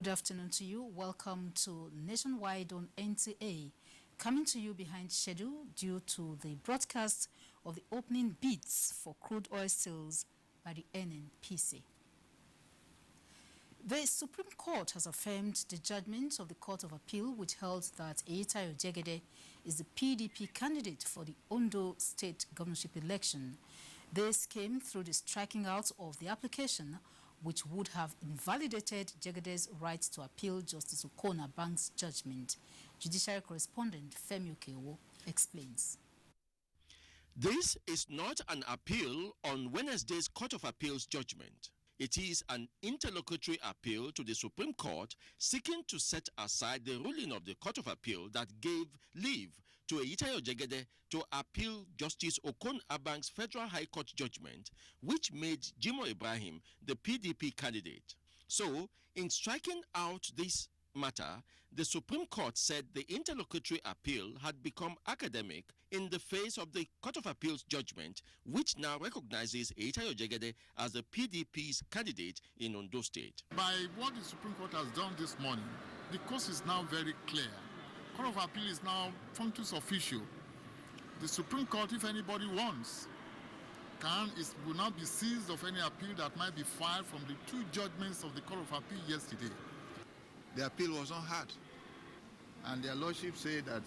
Good afternoon to you. Welcome to Nationwide on NTA, coming to you behind schedule due to the broadcast of the opening bids for crude oil sales by the NNPC. The Supreme Court has affirmed the judgment of the Court of Appeal, which held that Eyitayo Jegede is the PDP candidate for the Ondo state governorship election. This came through the striking out of the application, which would have invalidated Jegede's right to appeal Justice Okona Bank's judgment. Judiciary correspondent Femi Okewo explains. This is not an appeal on Wednesday's Court of Appeal's judgment. It is an interlocutory appeal to the Supreme Court seeking to set aside the ruling of the Court of Appeal that gave leave to Eyitayo Jegede to appeal Justice Okona Bank's Federal High Court judgment, which made Jimoh Ibrahim the PDP candidate. So, in striking out this matter, the Supreme Court said the interlocutory appeal had become academic in the face of the Court of Appeal's judgment, which now recognizes Eyitayo Jegede as the PDP's candidate in Ondo State. By what the Supreme Court has done this morning, the course is now very clear. Court of Appeal is now functus officio. The Supreme Court, if anybody wants, will not be seized of any appeal that might be filed from the two judgments of the Court of Appeal yesterday. The appeal was not heard, and their lordship said that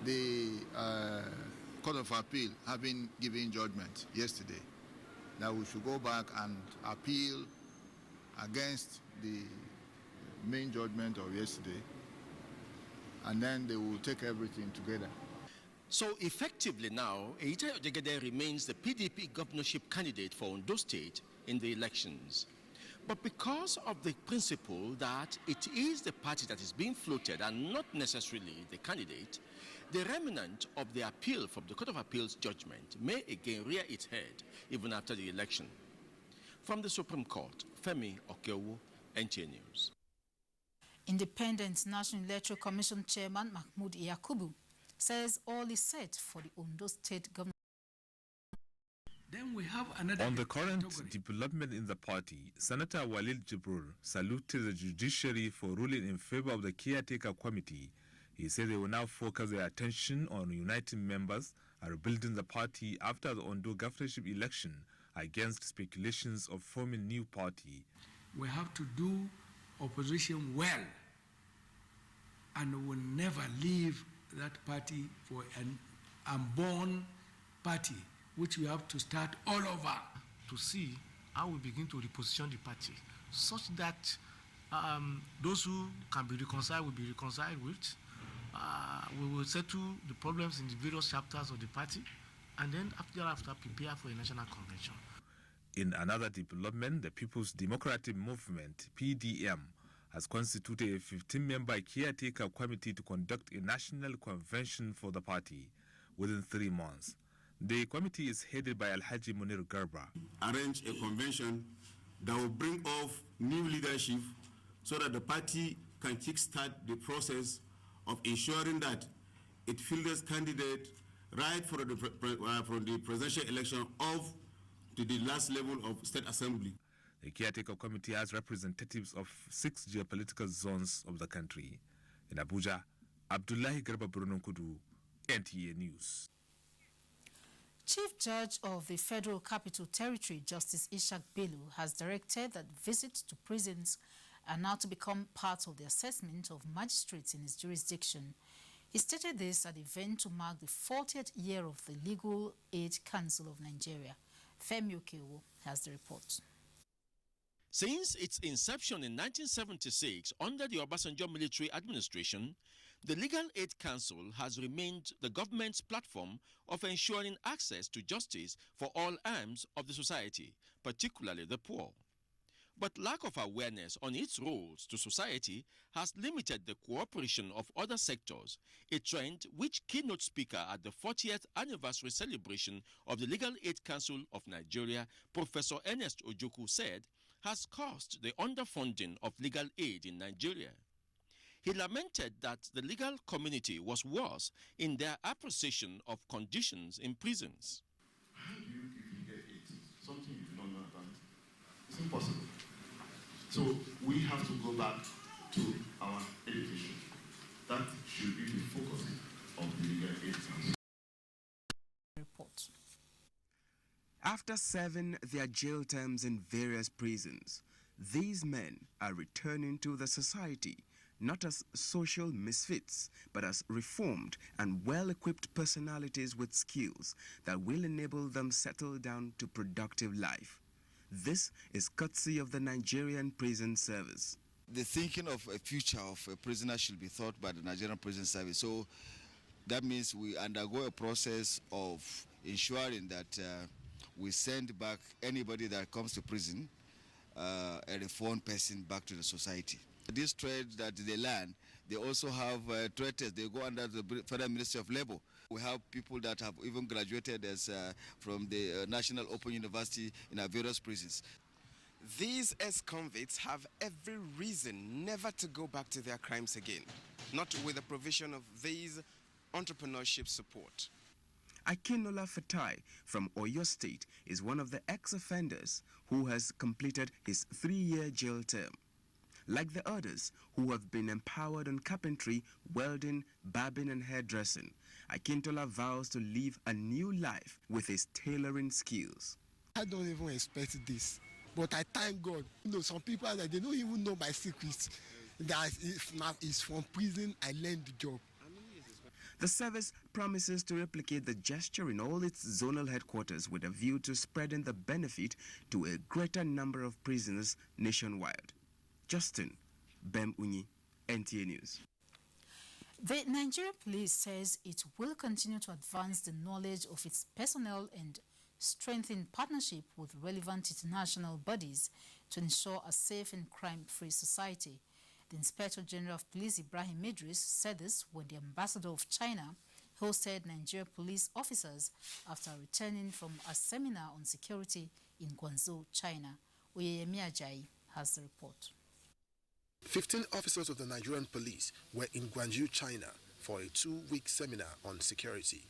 the Court of Appeal having given judgment yesterday that we should go back and appeal against the main judgment of yesterday, and then they will take everything together. So effectively now, Eyitayo Jegede remains the PDP governorship candidate for Ondo State in the elections. But because of the principle that it is the party that is being floated and not necessarily the candidate, the remnant of the appeal from the Court of Appeal's judgment may again rear its head even after the election. From the Supreme Court, Femi Okewo, NTA News. Independent National Electoral Commission Chairman Mahmoud Yakubu says all is set for the Ondo State government. Then we have another on the current category. Development in the party, Senator Walid Jibril saluted the judiciary for ruling in favor of the caretaker committee. He said they will now focus their attention on uniting members and rebuilding the party after the Ondo governorship election against speculations of forming new party. We have to do opposition well, and we will never leave that party for an unborn party, which we have to start all over. To see how we begin to reposition the party such that those who can be reconciled will be reconciled with. We will settle the problems in the various chapters of the party, and then after prepare for a national convention. In another development, the People's Democratic Movement, PDM, has constituted a 15-member caretaker committee to conduct a national convention for the party within 3 months. The committee is headed by Alhaji Munir Garba. Arrange a convention that will bring off new leadership so that the party can kickstart the process of ensuring that it fields candidate right from the presidential election off to the last level of state assembly. The caretaker committee has representatives of 6 geopolitical zones of the country. In Abuja, Abdullahi Garba Brunonkudu, NTA News. Chief Judge of the Federal Capital Territory, Justice Ishak Bello, has directed that visits to prisons are now to become part of the assessment of magistrates in his jurisdiction. He stated this at the event to mark the 40th year of the Legal Aid Council of Nigeria. Femi Okewo has the report. Since its inception in 1976 under the Obasanjo military administration, the Legal Aid Council has remained the government's platform of ensuring access to justice for all arms of the society, particularly the poor. But lack of awareness on its roles to society has limited the cooperation of other sectors, a trend which keynote speaker at the 40th anniversary celebration of the Legal Aid Council of Nigeria, Professor Ernest Ojukwu, said has caused the underfunding of legal aid in Nigeria. He lamented that the legal community was worse in their appreciation of conditions in prisons. How do you, if you get 80, something you do not know about? It's impossible. So we have to go back to our education. That should be the focus of the Legal Aid Council. Report. After serving their jail terms in various prisons, these men are returning to the society not as social misfits, but as reformed and well-equipped personalities with skills that will enable them settle down to productive life. This is courtesy of the Nigerian Prison Service. The thinking of a future of a prisoner should be thought by the Nigerian Prison Service. So that means we undergo a process of ensuring that we send back anybody that comes to prison, a reformed person, back to the society. This trade that they learn, they also have trade tests. They go under the Federal Ministry of Labor. We have people that have even graduated as from the National Open University in our various prisons. These ex-convicts have every reason never to go back to their crimes again, not with the provision of these entrepreneurship support. Akinola Fatai from Oyo State is one of the ex-offenders who has completed his 3-year jail term. Like the others who have been empowered on carpentry, welding, barbing and hairdressing, Akintola vows to live a new life with his tailoring skills. I don't even expect this, but I thank God. You know, some people are like, they don't even know my secrets. That if not is from prison, I learned the job. The service promises to replicate the gesture in all its zonal headquarters with a view to spreading the benefit to a greater number of prisoners nationwide. Justin Bem Unyi, NTA News. The Nigerian police says it will continue to advance the knowledge of its personnel and strengthen partnership with relevant international bodies to ensure a safe and crime-free society. The Inspector General of Police, Ibrahim Idris, said this when the Ambassador of China hosted Nigerian police officers after returning from a seminar on security in Guangzhou, China. Oyeyemi Ajayi has the report. 15 officers of the Nigerian police were in Guangzhou, China for a 2-week seminar on security.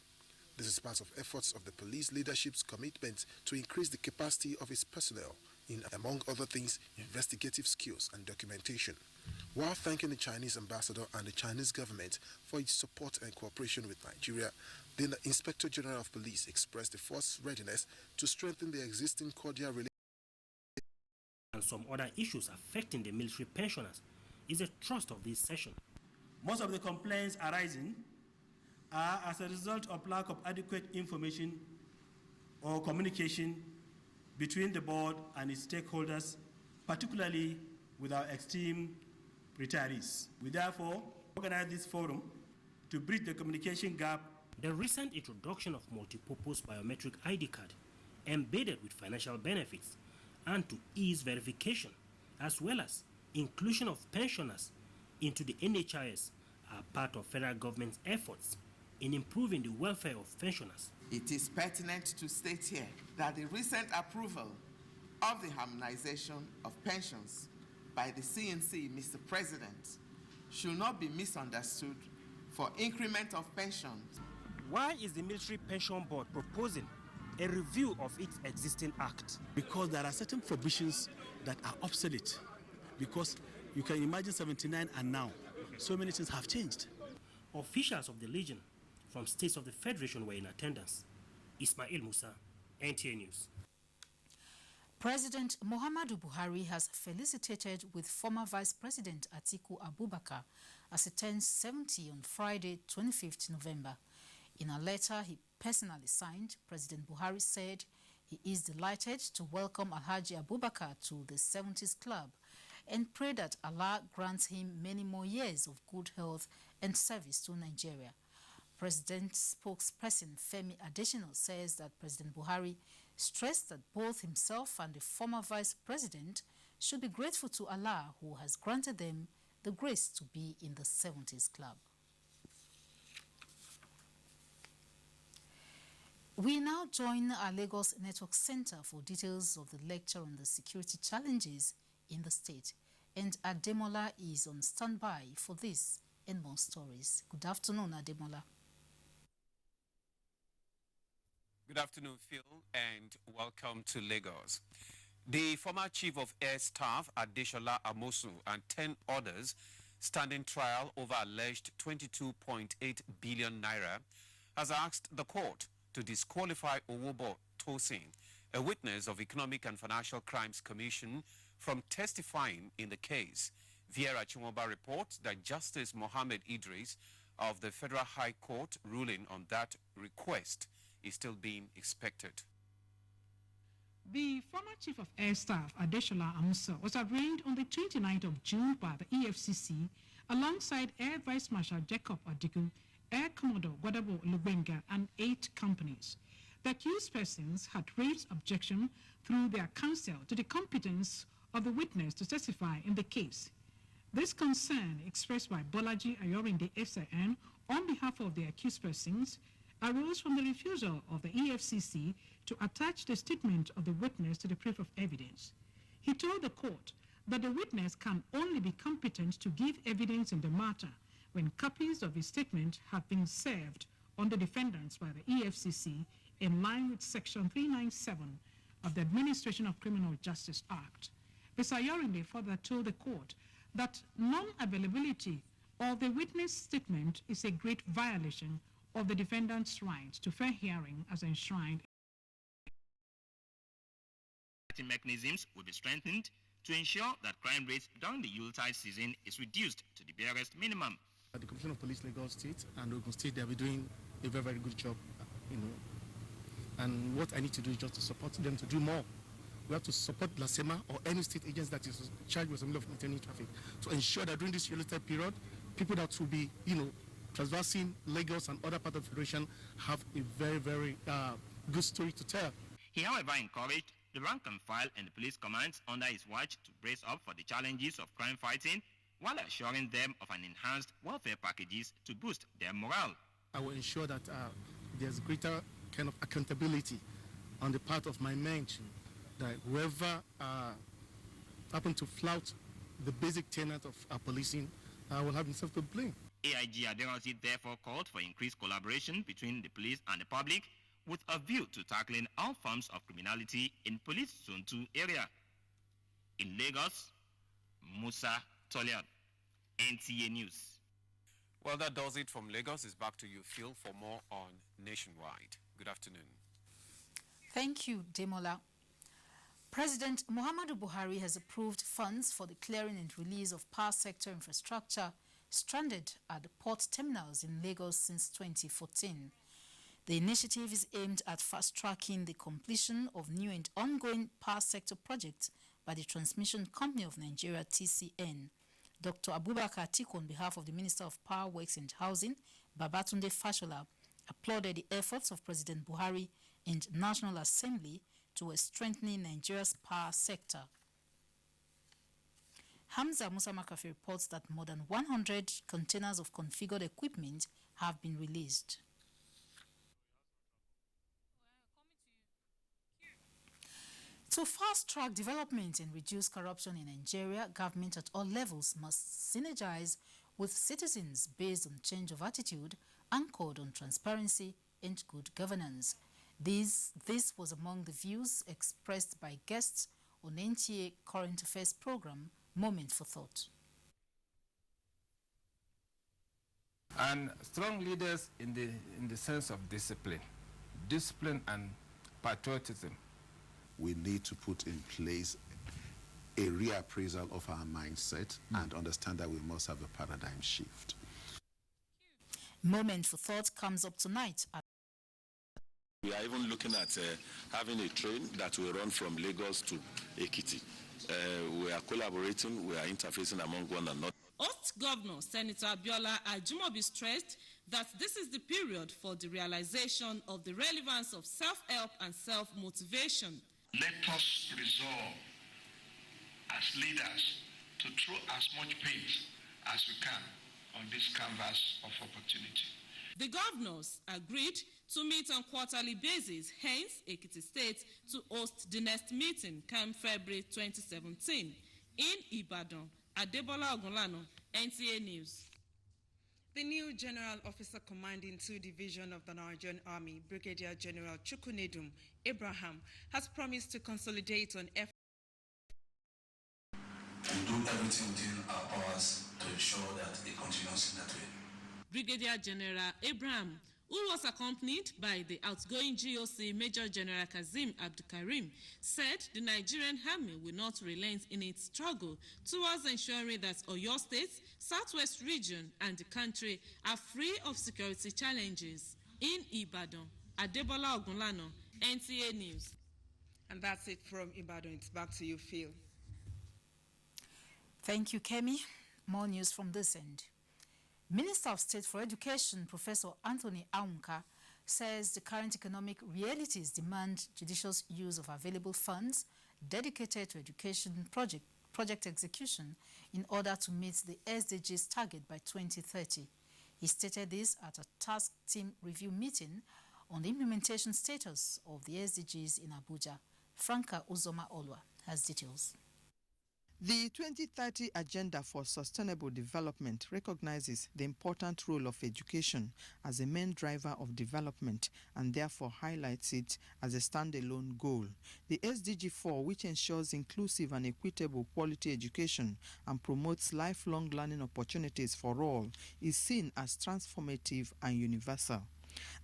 This is part of efforts of the police leadership's commitment to increase the capacity of its personnel in, among other things, investigative skills and documentation. While thanking the Chinese ambassador and the Chinese government for its support and cooperation with Nigeria, the Inspector General of Police expressed the force's readiness to strengthen the existing cordial relationship. And some other issues affecting the military pensioners is a thrust of this session. Most of the complaints arising are as a result of lack of adequate information or communication between the board and its stakeholders, particularly with our esteemed retirees. We therefore organize this forum to bridge the communication gap. The recent introduction of multi-purpose biometric ID card embedded with financial benefits and to ease verification, as well as inclusion of pensioners into the NHIS are part of federal government's efforts in improving the welfare of pensioners. It is pertinent to state here that the recent approval of the harmonization of pensions by the CNC, Mr. President, should not be misunderstood for increment of pensions. Why is the Military Pension Board proposing a review of its existing act? Because there are certain provisions that are obsolete. Because you can imagine 79 and now, so many things have changed. Officials of the Legion from states of the Federation were in attendance. Ismail Musa, NTA News. President Muhammadu Buhari has felicitated with former Vice President Atiku Abubakar as he turns 70 on Friday, 25th November. In a letter he personally signed, President Buhari said he is delighted to welcome Alhaji Abubakar to the 70s Club and pray that Allah grants him many more years of good health and service to Nigeria. President spokesperson Femi Adesina says that President Buhari stressed that both himself and the former vice president should be grateful to Allah who has granted them the grace to be in the 70s Club. We now join our Lagos Network Center for details of the lecture on the security challenges in the state. And Ademola is on standby for this and more stories. Good afternoon, Ademola. Good afternoon, Phil, and welcome to Lagos. The former Chief of Air Staff, Adeshola Amosu, and 10 others standing trial over alleged 22.8 billion naira has asked the court to disqualify Owobo Tosin, a witness of Economic and Financial Crimes Commission, from testifying in the case. Viera Chimwamba reports that Justice Mohammed Idris of the Federal High Court ruling on that request is still being expected. The former Chief of Air Staff, Adeshola Amusa, was arraigned on the 29th of June by the EFCC alongside Air Vice Marshal Jacob Adigu, Air Commodore Gwadabo Lubenga, and 8 companies. The accused persons had raised objection through their counsel to the competence of the witness to testify in the case. This concern, expressed by Bolaji Ayorinde SAN on behalf of the accused persons, arose from the refusal of the EFCC to attach the statement of the witness to the proof of evidence. He told the court that the witness can only be competent to give evidence in the matter when copies of his statement have been served on the defendants by the EFCC in line with Section 397 of the Administration of Criminal Justice Act. Mr. Ayorinde further told the court that non-availability of the witness statement is a great violation of the defendant's right to fair hearing as enshrined. Mechanisms will be strengthened to ensure that crime rates during the Yuletide season is reduced to the barest minimum. The Commission of Police Lagos State and Ogun State, they'll be doing a very, very good job, And what I need to do is just to support them to do more. We have to support LASEMA or any state agency that is charged with the of maintaining traffic to ensure that during this Yuletide period, people that will be, traversing Lagos and other parts of the Federation have a very, very good story to tell. He, however, encouraged the rank and file and the police commands under his watch to brace up for the challenges of crime fighting while assuring them of an enhanced welfare packages to boost their morale. I will ensure that there's greater kind of accountability on the part of my men too, that whoever happen to flout the basic tenet of our policing will have himself to blame. AIG Aderoti therefore called for increased collaboration between the police and the public with a view to tackling all forms of criminality in Police Zone 2 area. In Lagos, Musa Tolian, NTA News. Well, that does it from Lagos. It's back to you, Phil, for more on Nationwide. Good afternoon. Thank you, Demola. President Muhammadu Buhari has approved funds for the clearing and release of power sector infrastructure stranded at the port terminals in Lagos since 2014. The initiative is aimed at fast-tracking the completion of new and ongoing power sector projects by the Transmission Company of Nigeria, TCN. Dr. Abubakar Atiku, on behalf of the Minister of Power, Works and Housing, Babatunde Fashola, applauded the efforts of President Buhari and National Assembly towards strengthening Nigeria's power sector. Hamza Musa Makafi reports that more than 100 containers of configured equipment have been released. To fast-track development and reduce corruption in Nigeria, government at all levels must synergize with citizens based on change of attitude anchored on transparency and good governance. This was among the views expressed by guests on NTA Current Affairs program, Moment for Thought. And strong leaders in the sense of discipline and patriotism. We need to put in place a reappraisal of our mindset and understand that we must have a paradigm shift. Moment for Thought comes up tonight. We are even looking at having a train that will run from Lagos to Ekiti. We are collaborating, we are interfacing among one another. Host Governor Senator Abiola Ajimobi stressed that this is the period for the realization of the relevance of self-help and self-motivation. Let us resolve as leaders to throw as much paint as we can on this canvas of opportunity. The governors agreed to meet on quarterly basis, hence Ekiti State to host the next meeting come February 2017 in Ibadan. Adebola Ogunlano, NTA News. The new General Officer commanding 2 Division of the Nigerian Army, Brigadier General Chukwunedum Abraham, has promised to consolidate on efforts everything within our powers to ensure that it continues in that way. Brigadier General Abraham, who was accompanied by the outgoing GOC Major General Kazim Abdulkarim, said the Nigerian army will not relent in its struggle towards ensuring that Oyo State, Southwest region, and the country are free of security challenges. In Ibadan, Adebola Ogunlana, NTA News. And that's it from Ibadan. It's back to you, Phil. Thank you, Kemi. More news from this end. Minister of State for Education, Professor Anthony Aunka, says the current economic realities demand judicious use of available funds dedicated to education project execution in order to meet the SDGs target by 2030. He stated this at a task team review meeting on the implementation status of the SDGs in Abuja. Franca Uzoma Olwa has details. The 2030 Agenda for Sustainable Development recognizes the important role of education as a main driver of development and therefore highlights it as a standalone goal. The SDG 4, which ensures inclusive and equitable quality education and promotes lifelong learning opportunities for all, is seen as transformative and universal.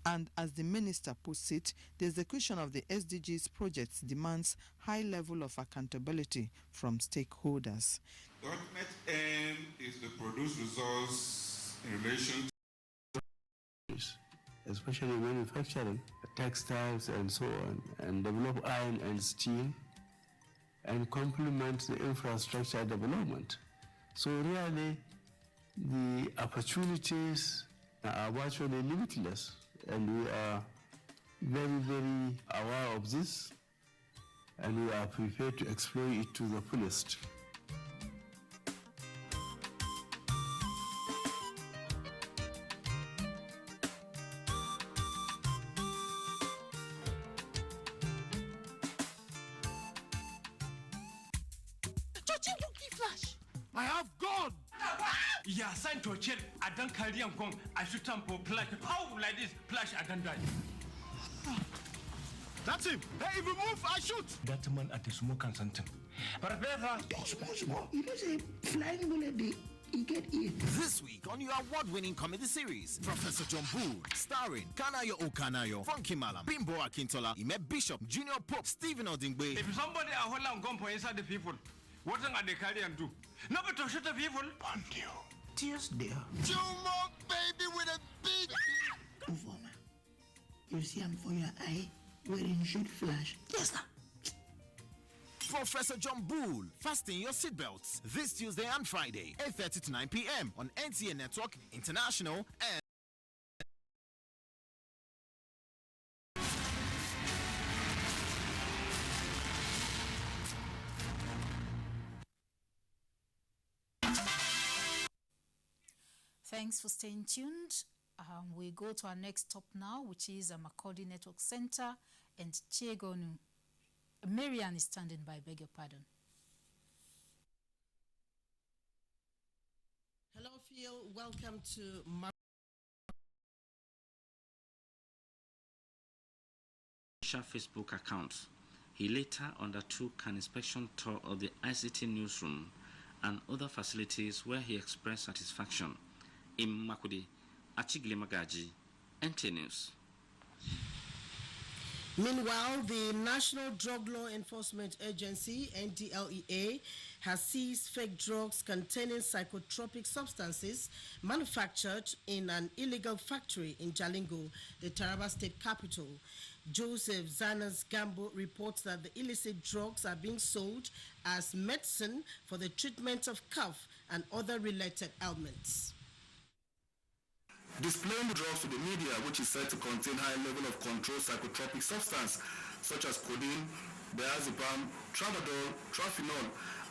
And as the minister puts it, the execution of the SDGs projects demands high level of accountability from stakeholders. The ultimate aim is to produce results in relation to especially manufacturing, textiles and so on, and develop iron and steel and complement the infrastructure development. So really the opportunities are virtually limitless, and we are very, very aware of this, and we are prepared to exploit it to the fullest. I have gone. Yeah, sign to a chill. I don't carry on gone. I shoot him for flash. How like this? Flash, I don't die. That's him. Hey, if we move, I shoot. That man at the smoke and something. But small. You know, say flying bullet, you get it. This week on your award-winning comedy series, Professor John Bull, starring Kanayo Okanayo, Funky Malam, Bimbo Akintola, Ime Bishop, Junior Pope, Stephen Odingbe. If somebody are hold on, go inside the people. What are they carry and do? No, but to shoot the people. On you. Tears there. Jumo, baby, with a big. Informer. You see him for your eye, wearing shoot flash. Yes, sir. Professor John Bull, fasten your seatbelts this Tuesday and Friday, 8:30 to 9 p.m. on NTA Network International and Thanks for staying tuned. We go to our next stop now, which is Makurdi Network Center, and Chiegonu. Marian is standing by, beg your pardon. Hello, Phil. Welcome to Facebook account. He later undertook an inspection tour of the ICT newsroom and other facilities where he expressed satisfaction. In Makurdi, Achigile Magaji, NTA News. Meanwhile, the National Drug Law Enforcement Agency, NDLEA, has seized fake drugs containing psychotropic substances manufactured in an illegal factory in Jalingo, the Taraba state capital. Joseph Zanas Gambo reports that the illicit drugs are being sold as medicine for the treatment of cough and other related ailments. Displaying the drugs to the media, which is said to contain high level of controlled psychotropic substance such as codeine, diazepam, tramadol, tropinol,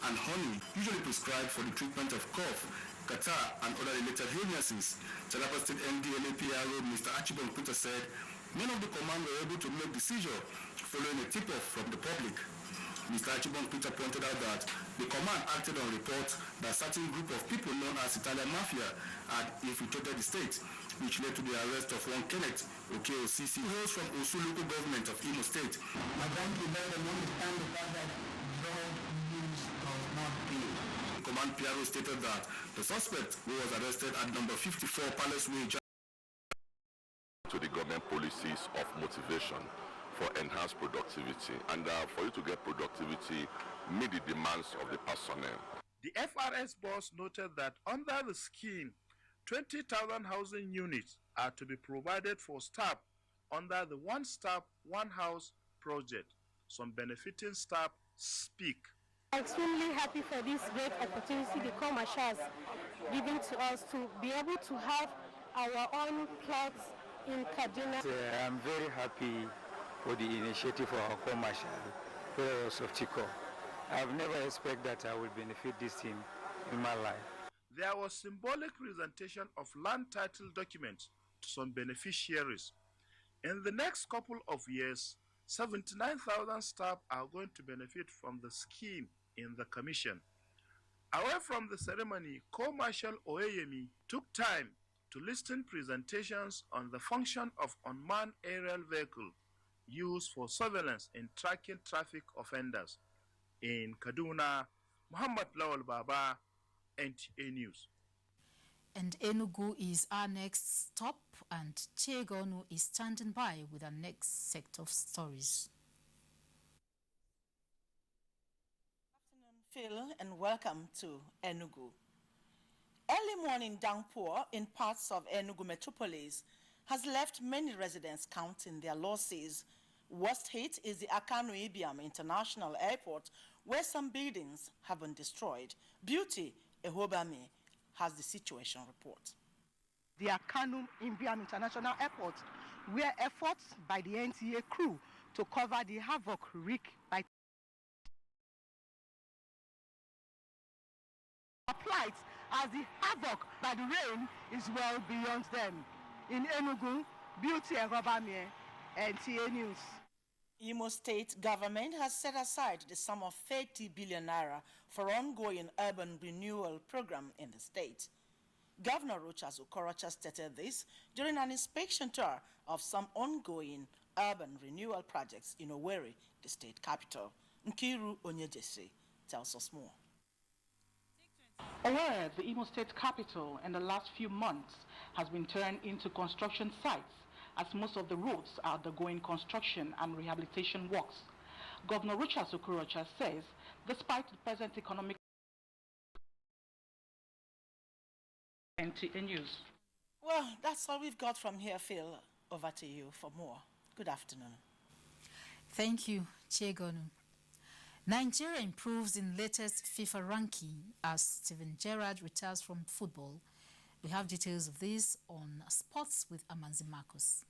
and honey, usually prescribed for the treatment of cough, catarrh, and other related illnesses. Taraba State NDLEA PRO Mr. Achibong Peter said none of the command were able to make the seizure following a tip-off from the public. Mr. Achibong Peter pointed out that the command acted on reports that a certain group of people known as Italian Mafia had infiltrated the state, which led to the arrest of one Kenneth OKOCC, who hails from Osu local government of Imo State. The Command PRO stated that the suspect, who was arrested at number 54 Palace Way, to the government policies of motivation for enhanced productivity, and for you to get productivity, meet the demands of the personnel. The FRS boss noted that under the scheme, 20,000 housing units are to be provided for staff under the One Staff, One House project. Some benefiting staff speak. I'm extremely happy for this great opportunity the Commercial has given to us to be able to have our own plots in Kaduna. I'm very happy for the initiative of our Commercial Players of Chico. I've never expected that I will benefit this team in my life. There was symbolic presentation of land title documents to some beneficiaries. In the next couple of years, 79,000 staff are going to benefit from the scheme in the commission. Away from the ceremony, Co-Marshal Oyemi took time to listen presentations on the function of unmanned aerial vehicle used for surveillance in tracking traffic offenders. In Kaduna, Muhammad Lawal Baba, NTA News. And Enugu is our next stop, and Chiegonu is standing by with our next set of stories. Good afternoon, Phil, and welcome to Enugu. Early morning downpour in parts of Enugu metropolis has left many residents counting their losses. Worst hit is the Akanu Ibiam International Airport, where some buildings have been destroyed. Beauty Ehobami has the situation report. The Akanu Ibiam International Airport, where efforts by the NTA crew to cover the havoc wreaked by flights, as the havoc by the rain is well beyond them. In Enugu, Beauty Ehobami, NTA News. Imo State government has set aside the sum of 30 billion naira for ongoing urban renewal program in the state. Governor Rochas Okorocha stated this during an inspection tour of some ongoing urban renewal projects in Owerri, the state capital. Nkiru Onyejesi tells us more. Owerri, the Imo State capital, in the last few months has been turned into construction sites, as most of the roads are undergoing construction and rehabilitation works. Governor Rochas Okorocha says, despite the present economic NTA News. Well, that's all we've got from here, Phil. Over to you for more. Good afternoon. Thank you, Chiegonu. Nigeria improves in latest FIFA ranking as Steven Gerrard retires from football. We have details of this on Sports with Amanzi Marcos.